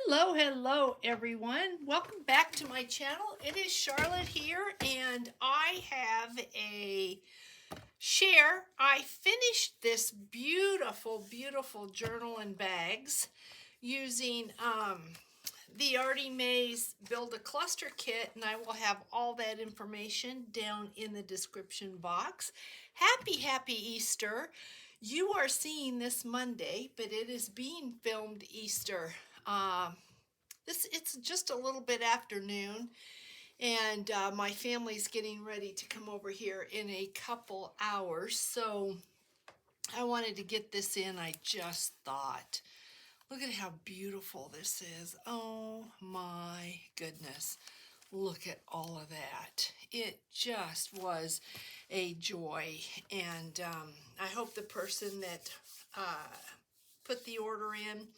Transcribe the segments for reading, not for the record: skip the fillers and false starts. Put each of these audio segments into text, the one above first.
Hello everyone. Welcome back to my channel. It is Charlotte here, and I have a share. I finished this beautiful journal and bags using the Artymaze Build a Cluster Kit, and I will have all that information down in the description box. Happy Easter. You are seeing this Monday, but it is being filmed Easter. It's just a little bit afternoon, and my family's getting ready to come over here in a couple hours, so I wanted to get this in. I just thought, look at how beautiful this is. Oh my goodness, look at all of that. It just was a joy, and I hope the person that put the order in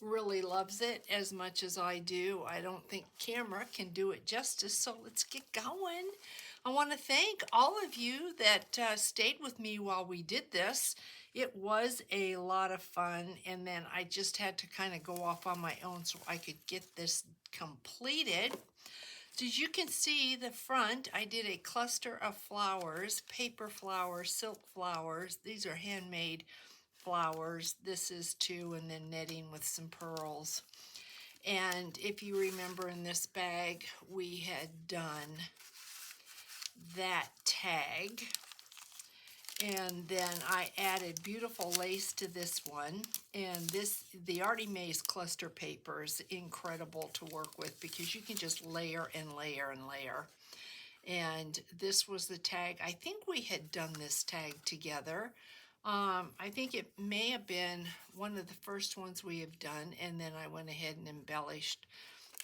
really loves it as much as I do. I don't think camera can do it justice, so let's get going. I want to thank all of you that stayed with me while we did this. It was a lot of fun, and then I just had to kind of go off on my own so I could get this completed. So as you can see, the front, I did a cluster of flowers, paper flowers, silk flowers. These are handmade flowers. This is two, and then netting with some pearls. And if you remember, in this bag we had done that tag, and then I added beautiful lace to this one. And the Artymaze cluster paper is incredible to work with because you can just layer and layer and layer. And this was the tag. I think we had done this tag together. I think it may have been one of the first ones we have done, and then I went ahead and embellished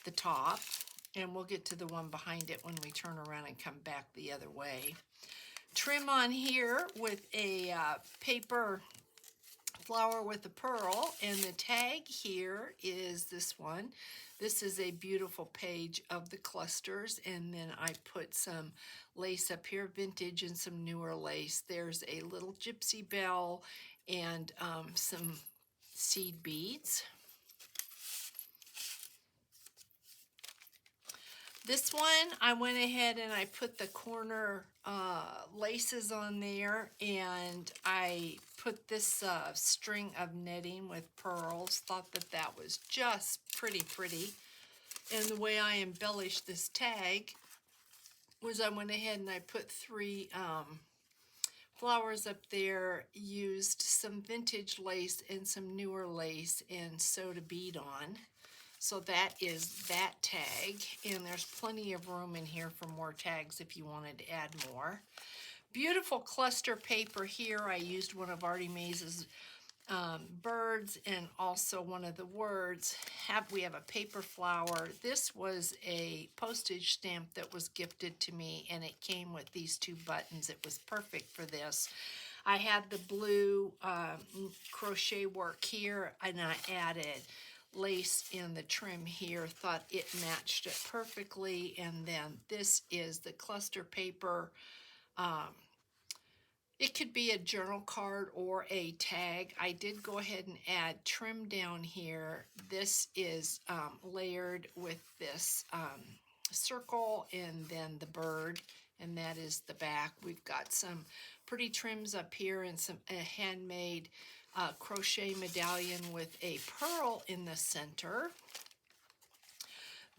the top, and we'll get to the one behind it when we turn around and come back the other way. Trim on here with a paper flower with a pearl, and the tag here is this one. This is a beautiful page of the clusters, and then I put some lace up here, vintage and some newer lace. There's a little gypsy bell and some seed beads. This one, I went ahead and I put the corner laces on there, and I put this string of netting with pearls. Thought that that was just pretty. And the way I embellished this tag was I went ahead and I put three flowers up there, used some vintage lace and some newer lace, and sewed a bead on. So that is that tag, and there's plenty of room in here for more tags if you wanted to add more. Beautiful cluster paper here. I used one of Artymaze's birds and also one of the words. We have a paper flower. This was a postage stamp that was gifted to me, and it came with these two buttons. It was perfect for this. I had the blue crochet work here, and I added lace in the trim here. Thought it matched it perfectly. And then this is the cluster paper. It could be a journal card or a tag. I did go ahead and add trim down here. This is layered with this circle and then the bird, and that is the back. We've got some pretty trims up here and some handmade crochet medallion with a pearl in the center.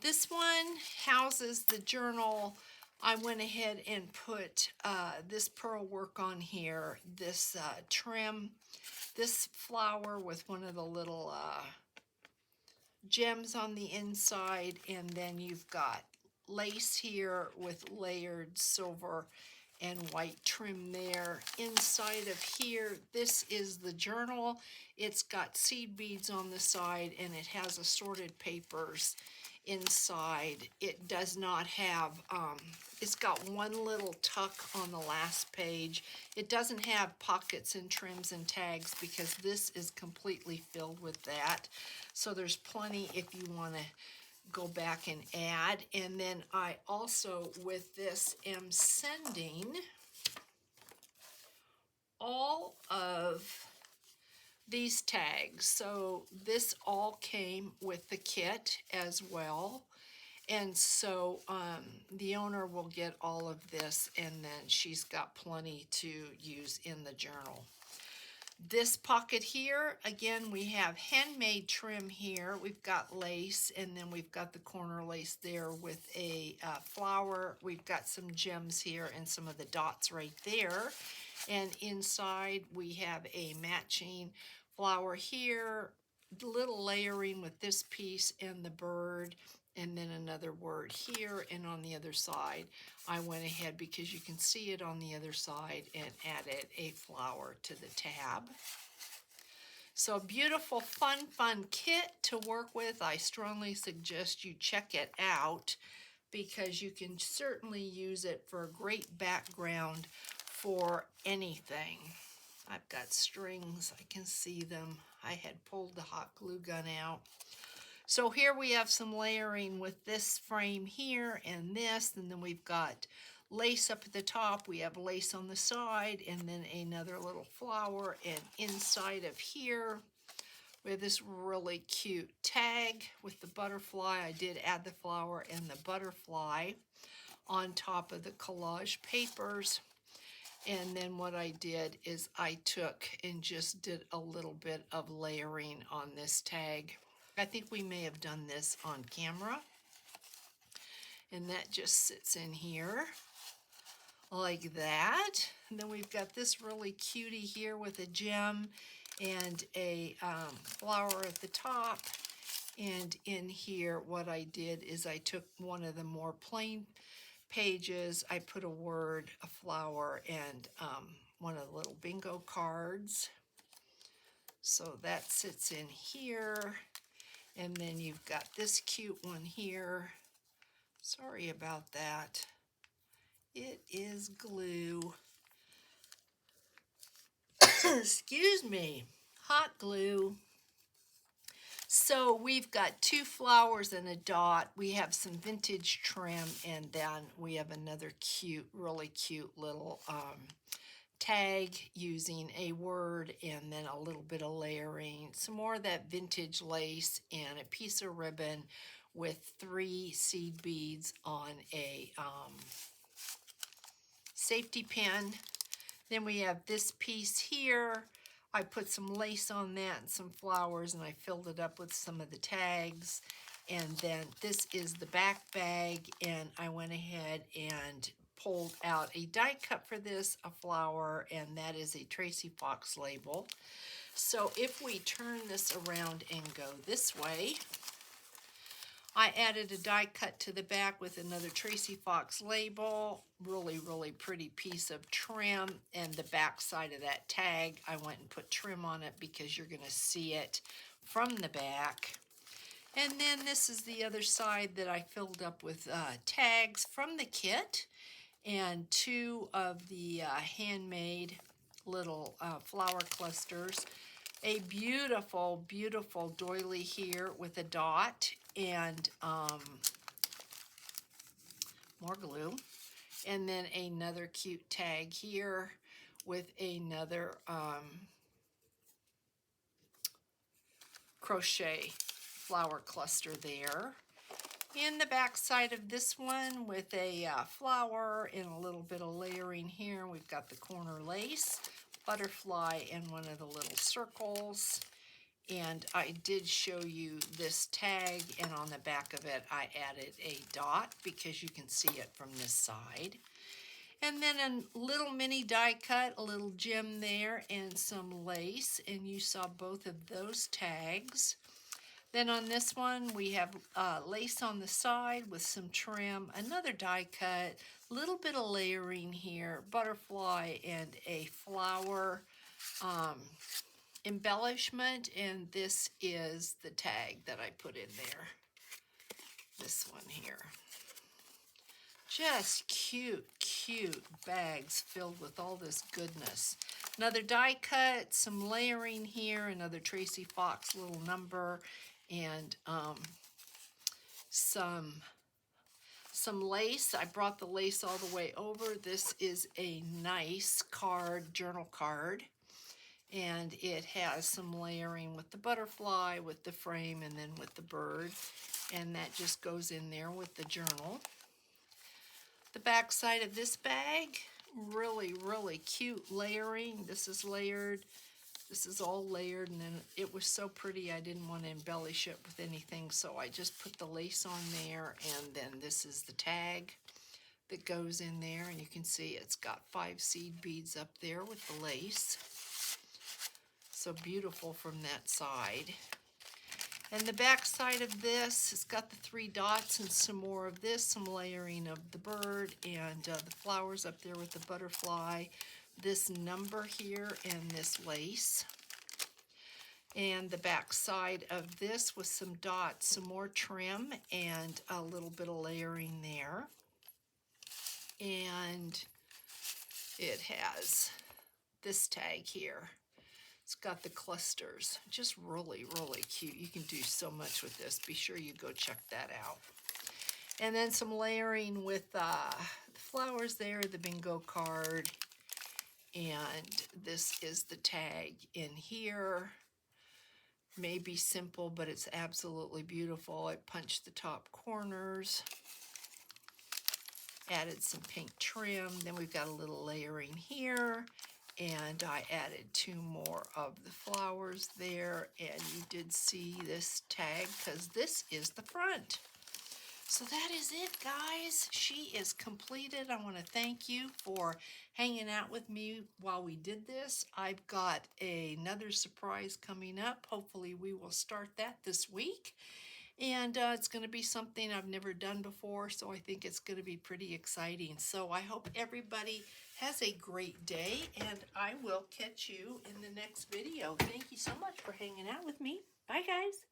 This one houses the journal. I went ahead and put this pearl work on here, this trim, this flower with one of the little gems on the inside, and then you've got lace here with layered silver and white trim there. Inside of here, this is the journal. It's got seed beads on the side, and it has assorted papers inside. It does not have, it's got one little tuck on the last page. It doesn't have pockets and trims and tags because this is completely filled with that. So there's plenty if you want to go back and add. And then I also, with this, am sending all of these tags. So this all came with the kit as well. And so the owner will get all of this, and then she's got plenty to use in the journal. This pocket here, again, we have handmade trim here. We've got lace, and then we've got the corner lace there with a flower. We've got some gems here and some of the dots right there. And inside we have a matching flower here, little layering with this piece and the bird, and then another word here. And on the other side, I went ahead, because you can see it on the other side, and added a flower to the tab. So beautiful, fun kit to work with. I strongly suggest you check it out, because you can certainly use it for a great background for anything. I've got strings, I can see them. I had pulled the hot glue gun out. So here we have some layering with this frame here and this, and then we've got lace up at the top, we have lace on the side, and then another little flower, and inside of here we have this really cute tag with the butterfly. I did add the flower and the butterfly on top of the collage papers. And then what I did is I took and just did a little bit of layering on this tag. I think we may have done this on camera. And that just sits in here like that. And then we've got this really cutie here with a gem and a flower at the top. And in here, what I did is I took one of the more plain pages, I put a word, a flower, and one of the little bingo cards. So that sits in here. And then you've got this cute one here. Sorry about that. It is glue. Excuse me. Hot glue. So we've got two flowers and a dot. We have some vintage trim, and then we have another cute, really cute little tag using a word and then a little bit of layering. Some more of that vintage lace and a piece of ribbon with 3 seed beads on a safety pin. Then we have this piece here. I put some lace on that and some flowers, and I filled it up with some of the tags. And then this is the back bag, and I went ahead and pulled out a die cut for this, a flower, and that is a Tracy Fox label. So if we turn this around and go this way, I added a die cut to the back with another Tracy Fox label, really pretty piece of trim, and the back side of that tag, I went and put trim on it because you're going to see it from the back. And then this is the other side that I filled up with tags from the kit and 2 of the handmade little flower clusters. A beautiful doily here with a dot and more glue. And then another cute tag here with another crochet flower cluster there. In the back side of this one with a flower and a little bit of layering here, we've got the corner lace, butterfly, and one of the little circles. And I did show you this tag, and on the back of it I added a dot because you can see it from this side. And then a little mini die cut, a little gem there, and some lace, and you saw both of those tags. Then on this one, we have lace on the side with some trim, another die cut, a little bit of layering here, butterfly, and a flower embellishment. And this is the tag that I put in there, this one here. Just cute bags filled with all this goodness. Another die cut, some layering here, another Tracy Fox little number, and some lace. I brought the lace all the way over. This is a nice card, journal card. And it has some layering with the butterfly, with the frame, and then with the bird. And that just goes in there with the journal. The back side of this bag, really, really cute layering. This is layered. This is all layered, and then it was so pretty I didn't want to embellish it with anything, so I just put the lace on there, and then this is the tag that goes in there, and you can see it's got 5 seed beads up there with the lace. So beautiful from that side. And the back side of this, it's got the 3 dots and some more of this, some layering of the bird and the flowers up there with the butterfly, this number here, and this lace. And the back side of this with some dots, some more trim, and a little bit of layering there. And it has this tag here. It's got the clusters. Just really, really cute. You can do so much with this. Be sure you go check that out. And then some layering with the flowers there, the bingo card. And this is the tag in here. May be simple, but it's absolutely beautiful. I punched the top corners. Added some pink trim. Then we've got a little layering here. And I added 2 more of the flowers there, and you did see this tag because this is the front. So that is it, guys. She is completed. I want to thank you for hanging out with me while we did this. I've got another surprise coming up. Hopefully we will start that this week. And it's going to be something I've never done before, so I think it's going to be pretty exciting. So I hope everybody has a great day, and I will catch you in the next video. Thank you so much for hanging out with me. Bye, guys.